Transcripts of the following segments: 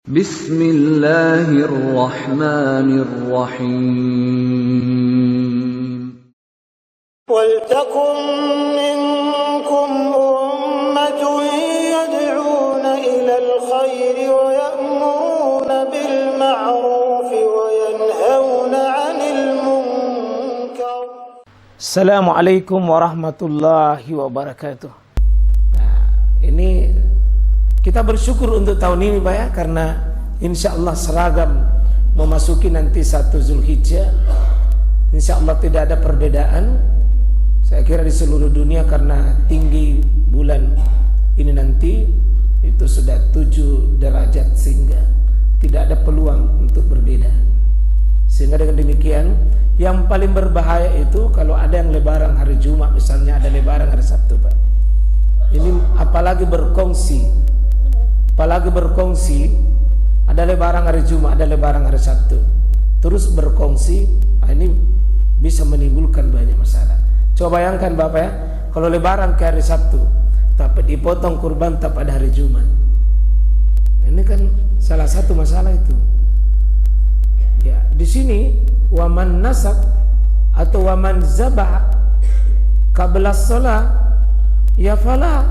Bismillahirrahmanirrahim. وَلْتَكُنْ مِنْكُمْ أُمَّةٌ يَدْعُونَ إِلَى الْخَيْرِ وَيَأْمُرُونَ بِالْمَعْرُوفِ وَيَنْهَوْنَ عَنِ الْمُنْكَرِ. Assalamualaikum warahmatullahi wabarakatuh. Ini kita bersyukur untuk tahun ini Pak ya, karena insya Allah seragam memasuki nanti 1 Zulhijjah. Insya Allah tidak ada perbedaan. Saya kira di seluruh dunia karena tinggi bulan ini nanti itu sudah 7 derajat sehingga tidak ada peluang untuk berbeda. Sehingga dengan demikian yang paling berbahaya itu kalau ada yang lebaran hari Jumat, misalnya ada lebaran hari Sabtu Pak. Ini apalagi berkongsi ada lebaran hari Jumat, ada lebaran hari Sabtu, terus berkongsi, ini bisa menimbulkan banyak masalah. Coba bayangkan Bapak ya, kalau lebaran ke hari Sabtu tapi dipotong kurban pada hari Jumat, ini kan salah satu masalah itu. Ya, di sini waman nasak atau waman zabah qabla shalah ya fala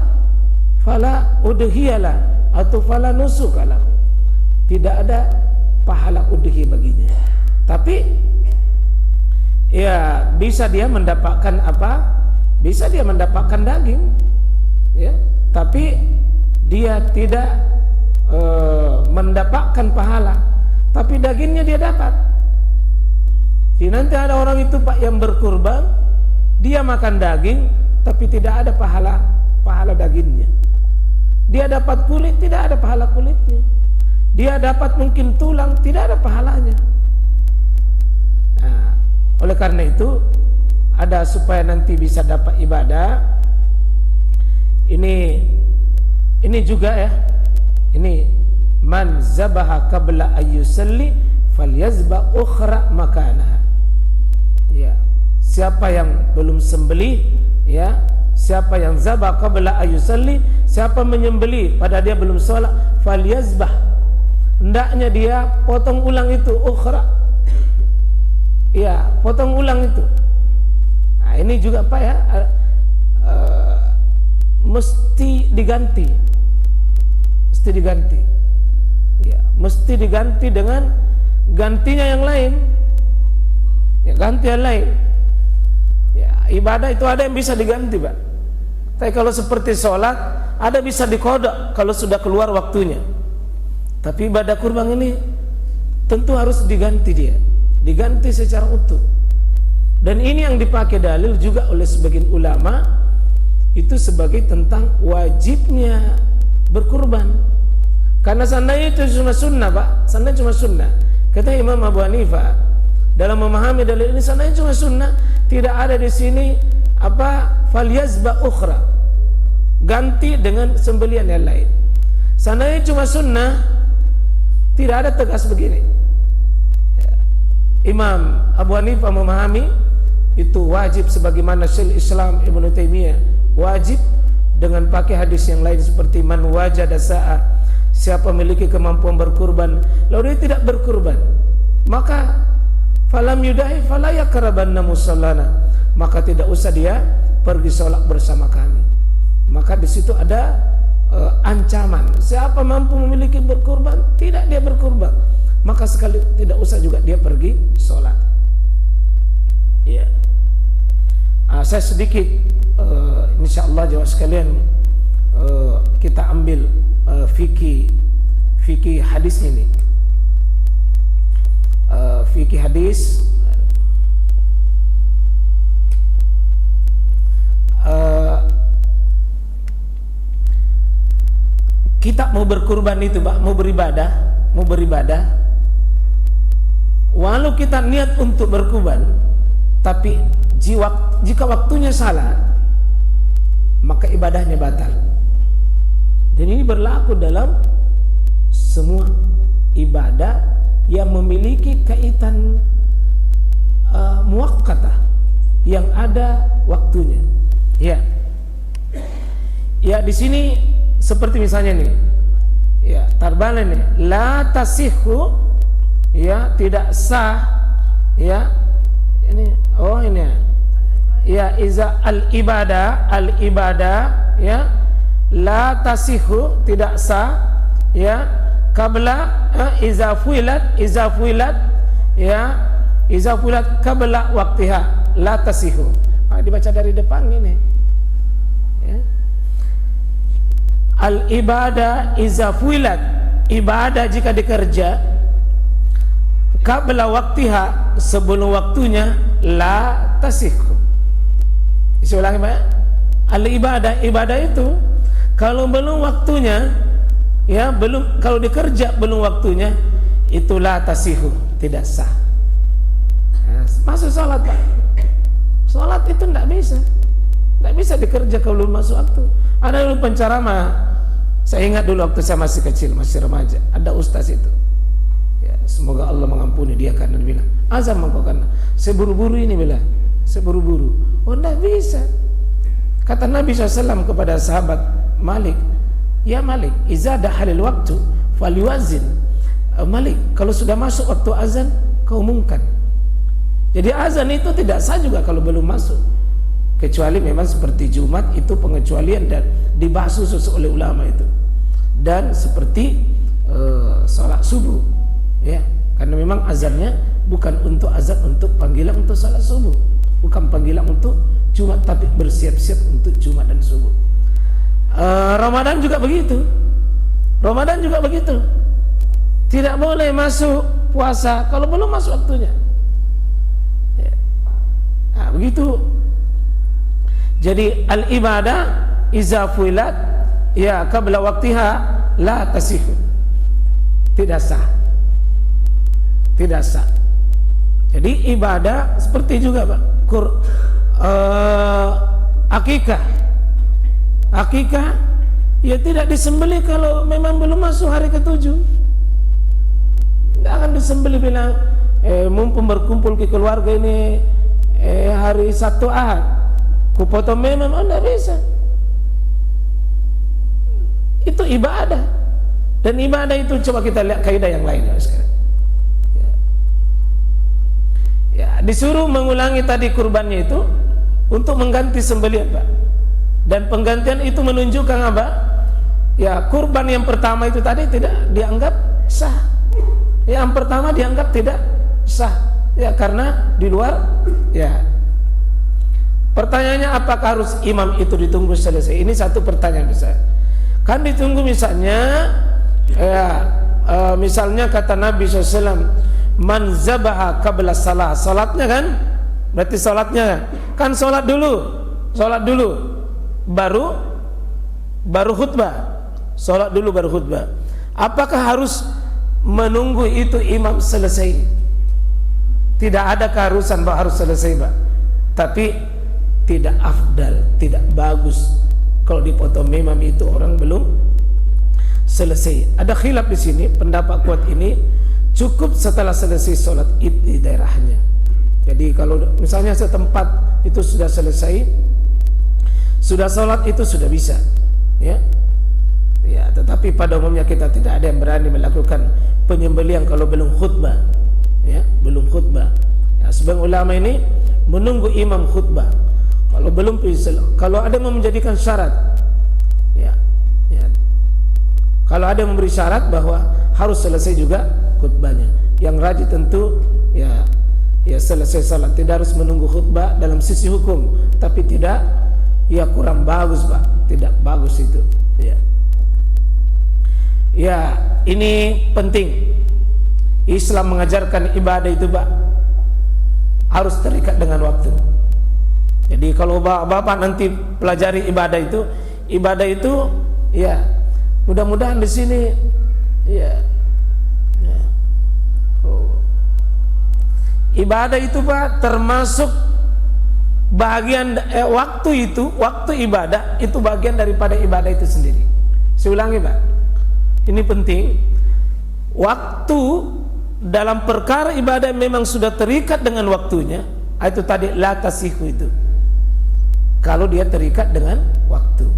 udhiyalah atau fala nusukalah. Tidak ada pahala udhi baginya. Tapi ya bisa dia mendapatkan apa? Bisa dia mendapatkan daging, ya. Tapi dia tidak mendapatkan pahala. Tapi dagingnya dia dapat. Jadi nanti ada orang itu Pak yang berkurban, dia makan daging, tapi tidak ada pahala dagingnya. Dia dapat kulit, tidak ada pahala kulitnya. Dia dapat mungkin tulang, tidak ada pahalanya. Nah, oleh karena itu ada supaya nanti bisa dapat ibadah. Ini juga ya. Ini man zabaha qabla ayyusalli falyazba ukhra makanaha. Ya, siapa yang belum sembelih, ya, siapa yang zabah qabla ayyusalli, siapa menyembelih pada dia belum salat, falyazbah, hendaknya dia potong ulang itu ukhra. Ya, potong ulang itu. Nah, ini juga Pak ya, mesti diganti. Ya, mesti diganti dengan gantinya yang lain. Ya, ganti yang lain. Ya, ibadah itu ada yang bisa diganti Pak. Tapi kalau seperti sholat, ada bisa dikodok kalau sudah keluar waktunya. Tapi ibadah kurban ini tentu harus diganti dia. Diganti secara utuh. Dan ini yang dipakai dalil juga oleh sebagian ulama, itu sebagai tentang wajibnya berkurban. Karena seandainya itu cuma sunnah Pak, seandainya cuma sunnah, kata Imam Abu Hanifah dalam memahami dalil ini, seandainya cuma sunnah, tidak ada di sini apa falyazba ukhra, ganti dengan sembelian yang lain. Seandainya cuma sunnah, tidak ada tegas begini. Imam Abu Hanifah memahami itu wajib sebagaimana Syaikhul Islam Ibnu Taimiyah wajib dengan pakai hadis yang lain seperti man wajada sa'a, siapa memiliki kemampuan berkurban lalu dia tidak berkurban, maka falam yudahi fala yaqrabanna musallana, maka tidak usah dia pergi sholat bersama kami. Maka di situ ada ancaman, siapa mampu memiliki berkurban tidak dia berkurban, maka sekali tidak usah juga dia pergi sholat. Ya, saya sedikit insyaallah jawab sekalian kita ambil fikih hadis ini. Fikih hadis kita mau berkurban itu Pak, mau beribadah, walau kita niat untuk berkurban, tapi jika waktunya salah, maka ibadahnya batal. Dan ini berlaku dalam semua ibadah yang memiliki kaitan muwaqqatah, yang ada waktunya. Ya, di sini seperti misalnya nih, Ya, tarbal ini la tasihhu, ya, tidak sah, ya. Ini ini ya, iza al ibadah ya, la tasihhu, tidak sah, ya, qabla iza fuilat ya, iza fuilat qabla waqtiha la tasihhu. Dibaca dari depan ini, ya. Al ibadah iza fuilat, ibadah jika dikerja qabla waqtiha, sebelum waktunya, la tasihhu. Saya ulangi Pak. Al ibadah itu kalau belum waktunya, ya, belum, kalau dikerja belum waktunya, itu la tasihhu, tidak sah. Masuk salat Pak, salat itu tidak bisa dikerja kalau belum masuk waktu. Ada dulu penceramah, saya ingat dulu waktu saya masih kecil, masih remaja, ada ustaz itu, ya, semoga Allah mengampuni dia, karena dia bilang, azam engkau, karena saya buru-buru ini, bilang saya buru-buru. Oh, tidak bisa. Kata Nabi SAW kepada sahabat Malik, ya Malik, iza dahalil waktu faliwazin. Malik, kalau sudah masuk waktu azan, kau umumkan. Jadi azan itu tidak sah juga kalau belum masuk, kecuali memang seperti Jumat, itu pengecualian dan dibahas khusus oleh ulama itu. Dan seperti salat subuh, ya, karena memang azannya bukan untuk azan untuk panggilan untuk salat subuh, bukan panggilan untuk Jumat, tapi bersiap-siap untuk Jumat dan subuh. Ramadan juga begitu. Tidak boleh masuk puasa kalau belum masuk waktunya, ya. Nah, begitu. Jadi al ibadah iza fuilat, ya, qabla waqtiha la tasihhu, tidak sah. Jadi ibadah seperti juga Pak, akikah ya tidak disembelih kalau memang belum masuk hari ke-7. Tidak akan disembelih bilang mumpung berkumpul ke keluarga ini hari Sabtu Ahad, ku potong memang, tidak bisa. Itu ibadah. Dan ibadah itu, coba kita lihat kaidah yang lain sekarang. Ya, disuruh mengulangi tadi kurbannya itu untuk mengganti sembelihan Pak. Dan penggantian itu menunjukkan apa? Ya, kurban yang pertama itu tadi tidak dianggap sah. Yang pertama dianggap tidak sah, ya, karena di luar, ya. Pertanyaannya, apakah harus imam itu ditunggu selesai? Ini satu pertanyaan besar. Kan ditunggu misalnya, ya, misalnya kata Nabi SAW, man zabaha qabla salah, salatnya kan, berarti salatnya kan salat dulu baru khutbah, salat dulu baru khutbah. Apakah harus menunggu itu imam selesai? Tidak ada keharusan bahwa harus selesai Pak, tapi tidak afdal, tidak bagus kalau dipotong imam itu orang belum selesai. Ada khilaf di sini. Pendapat kuat ini cukup setelah selesai sholat id di daerahnya. Jadi kalau misalnya setempat itu sudah selesai, sudah sholat itu sudah bisa, ya. Ya, tetapi pada umumnya kita tidak ada yang berani melakukan penyembelihan kalau belum khutbah, ya, belum khutbah. Ya, sebagian ulama ini menunggu imam khutbah. Kalau belum, kalau ada yang menjadikan syarat, ya, kalau ada yang memberi syarat bahwa harus selesai juga khutbahnya, yang rajin tentu, ya, selesai salat, tidak harus menunggu khutbah dalam sisi hukum, tapi tidak, ya, kurang bagus Pak, tidak bagus itu, ya. Ya, ini penting. Islam mengajarkan ibadah itu Pak harus terikat dengan waktu. Jadi kalau bapak nanti pelajari ibadah itu, ya, mudah-mudahan di sini, ya, ibadah itu Pak termasuk bagian waktu ibadah itu bagian daripada ibadah itu sendiri. Saya ulangi Pak, ini penting. Waktu dalam perkara ibadah memang sudah terikat dengan waktunya, itu tadi la tasihhu itu, kalau dia terikat dengan waktu.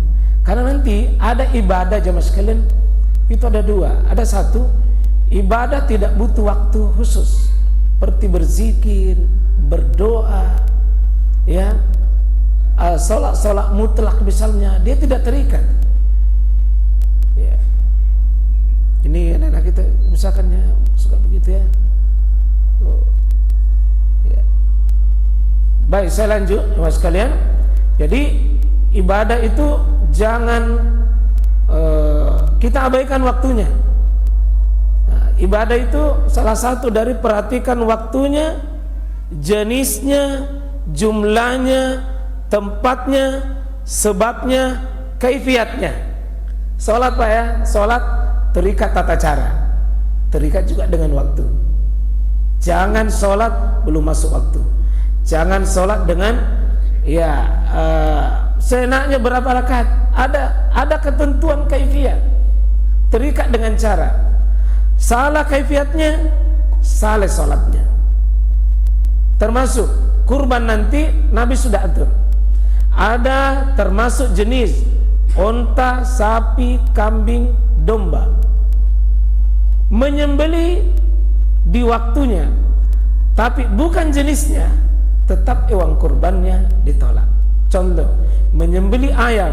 Karena nanti ada ibadah jamaah sekalian itu ada dua. Ada satu, ibadah tidak butuh waktu khusus, seperti berzikir, berdoa, ya, sholat mutlak misalnya, dia tidak terikat. Ya. Ini anak-anak kita misalkan ya suka begitu ya. Ya. Baik, saya lanjut, Mas sekalian. Jadi ibadah itu jangan kita abaikan waktunya. Nah, ibadah itu salah satu dari perhatikan waktunya, jenisnya, jumlahnya, tempatnya, sebabnya, kaifiatnya. Salat Pak ya, salat terikat tata cara, terikat juga dengan waktu. Jangan salat belum masuk waktu. Jangan salat dengan seenaknya berapa rakaat. Ada ketentuan kaifiat, terikat dengan cara. Salah kaifiatnya, salah salatnya. Termasuk kurban nanti Nabi sudah atur. Ada termasuk jenis onta, sapi, kambing, domba. Menyembeli di waktunya, tapi bukan jenisnya, tetap uang kurbannya ditolak. Contoh, menyembeli ayam,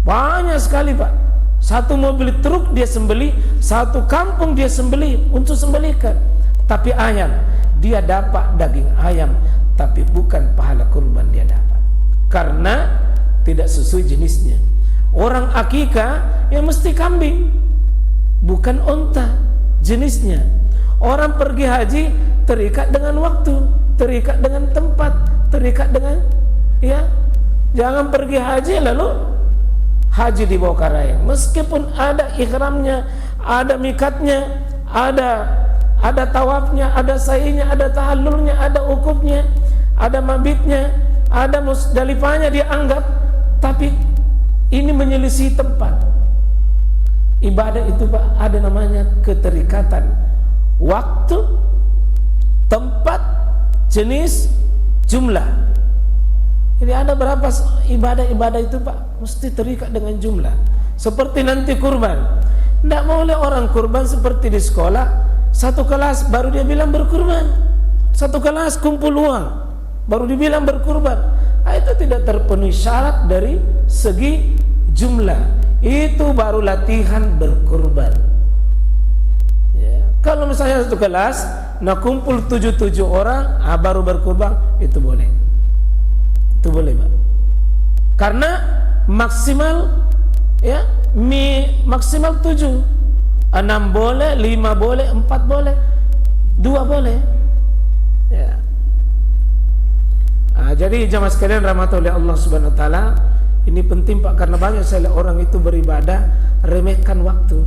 banyak sekali Pak. Satu mobil truk dia sembeli, satu kampung dia sembeli untuk sembelikan. Tapi ayam, dia dapat daging ayam, tapi bukan pahala kurban dia dapat, karena tidak sesuai jenisnya. Orang akikah yang mesti kambing, bukan onta jenisnya. Orang pergi haji terikat dengan waktu, terikat dengan tempat, terikat dengan jangan pergi haji lalu haji di bawah karayang. Meskipun ada ihramnya, ada mikatnya, ada tawafnya, ada sa'inya, ada tahallulnya, ada ukufnya, ada mabitnya, ada musdalifahnya dia anggap, tapi ini menyelisih tempat. Ibadah itu Pak ada namanya keterikatan waktu, tempat, jenis, jumlah. Jadi ada berapa ibadah-ibadah itu Pak mesti terikat dengan jumlah. Seperti nanti kurban, tidak boleh orang kurban seperti di sekolah, satu kelas baru dia bilang berkurban, satu kelas kumpul uang baru dibilang berkurban. Itu tidak terpenuhi syarat dari segi jumlah. Itu baru latihan berkurban. Ya. Kalau misalnya satu kelas, kumpul 7 orang, baru berkurban, itu boleh. Itu boleh Pak. Karena maksimal maksimal 7, 6 boleh, 5 boleh, 4 boleh, 2 boleh. Ya. Jadi jamaah sekalian rahmatullahi Allah Subhanahu wa taala, ini penting Pak, karena banyak sekali orang itu beribadah remehkan waktu.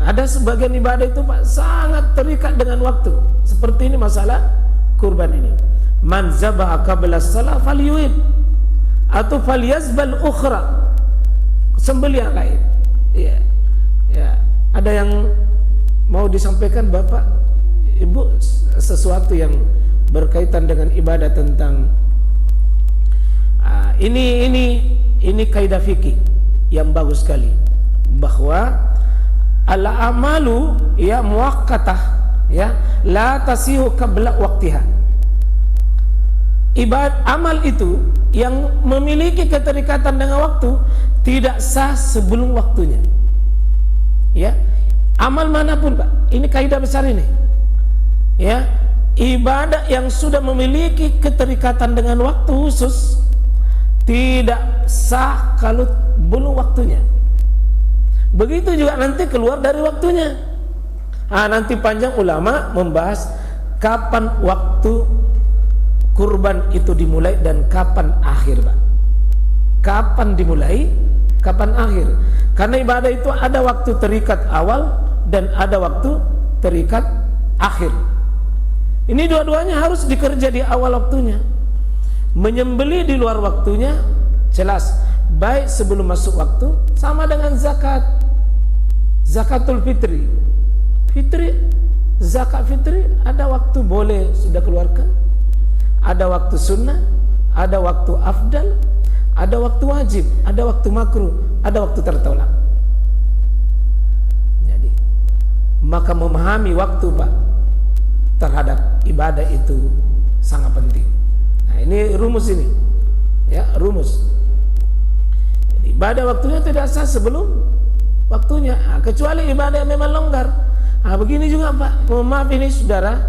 Ada sebagian ibadah itu Pak sangat terikat dengan waktu. Seperti ini masalah kurban ini. Man zabaha qabla shalah falyuid atau falyazbal ukhra. Sembelih yang lain. Iya. Ya. Ada yang mau disampaikan Bapak, Ibu, sesuatu yang berkaitan dengan ibadah tentang ini kaidah fikih yang bagus sekali, bahwa al-amalu muaqqatah la tasihu qabla waqtiha. Amal itu yang memiliki keterikatan dengan waktu tidak sah sebelum waktunya. Ya, amal manapun Pak, ini kaidah besar ini. Ya, ibadah yang sudah memiliki keterikatan dengan waktu khusus tidak sah kalau belum waktunya. Begitu juga nanti keluar dari waktunya. Nanti panjang ulama membahas kapan waktu kurban itu dimulai dan kapan akhir Pak. Kapan dimulai, kapan akhir. Karena ibadah itu ada waktu terikat awal dan ada waktu terikat akhir. Ini dua-duanya harus dikerja di awal waktunya. Menyembelih di luar waktunya jelas, baik sebelum masuk waktu, sama dengan zakat. Zakatul fitri. Zakat fitri ada waktu boleh sudah keluarkan, ada waktu sunnah, ada waktu afdal, ada waktu wajib, ada waktu makruh, ada waktu tertolak. maka memahami waktu Pak terhadap ibadah itu sangat penting. Nah, ini rumus ini, ya, rumus. Jadi, ibadah waktunya tidak sah sebelum waktunya, kecuali ibadah yang memang longgar. Begini juga Pak, mohon maaf ini saudara,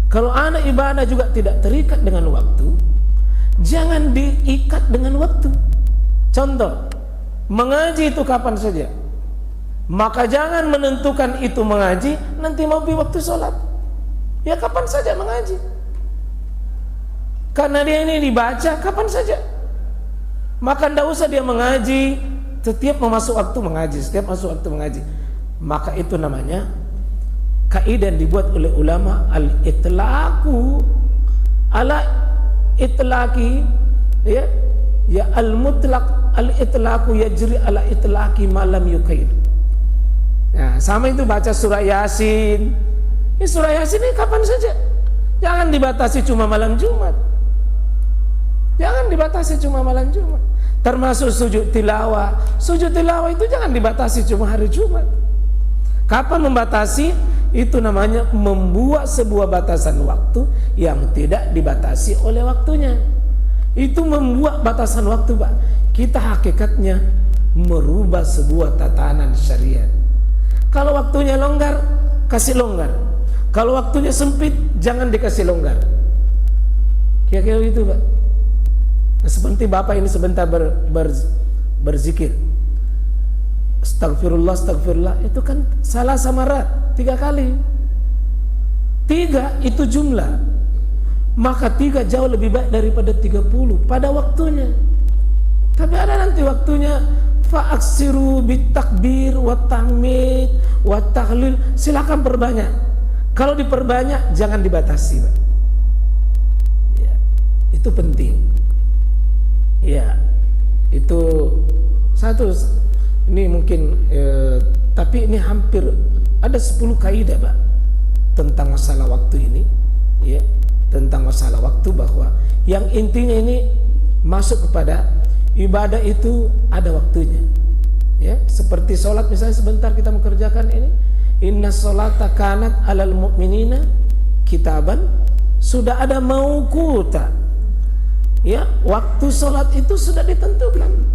kalau anak ibadah juga tidak terikat dengan waktu, jangan diikat dengan waktu. Contoh, mengaji itu kapan saja, maka jangan menentukan itu mengaji nanti mau waktu sholat. Ya kapan saja mengaji, karena dia ini dibaca kapan saja, maka tidak usah dia mengaji setiap masuk waktu mengaji, setiap masuk waktu mengaji. Maka itu namanya kaidah yang dibuat oleh ulama, al-itlaqu ala itlaqi, ya, ya al-mutlaq al-itlaqu yajri ala itlaqi ma lam yuqaid. Nah, sama itu baca surah Yasin. Ini surah Yasin ini kapan saja. Jangan dibatasi cuma malam Jumat. Jangan dibatasi cuma malam Jumat. Termasuk sujud tilawah. Sujud tilawah itu jangan dibatasi cuma hari Jumat. Kapan membatasi? Itu namanya membuat sebuah batasan waktu yang tidak dibatasi oleh waktunya. Itu membuat batasan waktu, Pak. Kita hakikatnya merubah sebuah tatanan syariat. Kalau waktunya longgar, kasih longgar. Kalau waktunya sempit, jangan dikasih longgar. Kira-kira gitu, Pak. Nah, seperti Bapak ini sebentar berzikir. Astagfirullah, astagfirullah. Itu kan salah samarat 3 kali. 3 itu jumlah. Maka 3 jauh lebih baik daripada 30 pada waktunya. Tapi ada nanti waktunya fa'aksiru bitakbir wa tahmid wa tahlil, silakan perbanyak. Kalau diperbanyak jangan dibatasi, Pak. Ya, itu penting. Ya, itu satu. Ini mungkin tapi ini hampir ada 10 kaidah, Pak, tentang masalah waktu ini, ya, tentang masalah waktu, bahwa yang intinya ini masuk kepada ibadah itu ada waktunya. Ya, seperti sholat misalnya, sebentar kita mengerjakan ini, inna sholata kanat alal mu'minina kitaban, sudah ada mauquta. Ya, waktu sholat itu sudah ditentukan.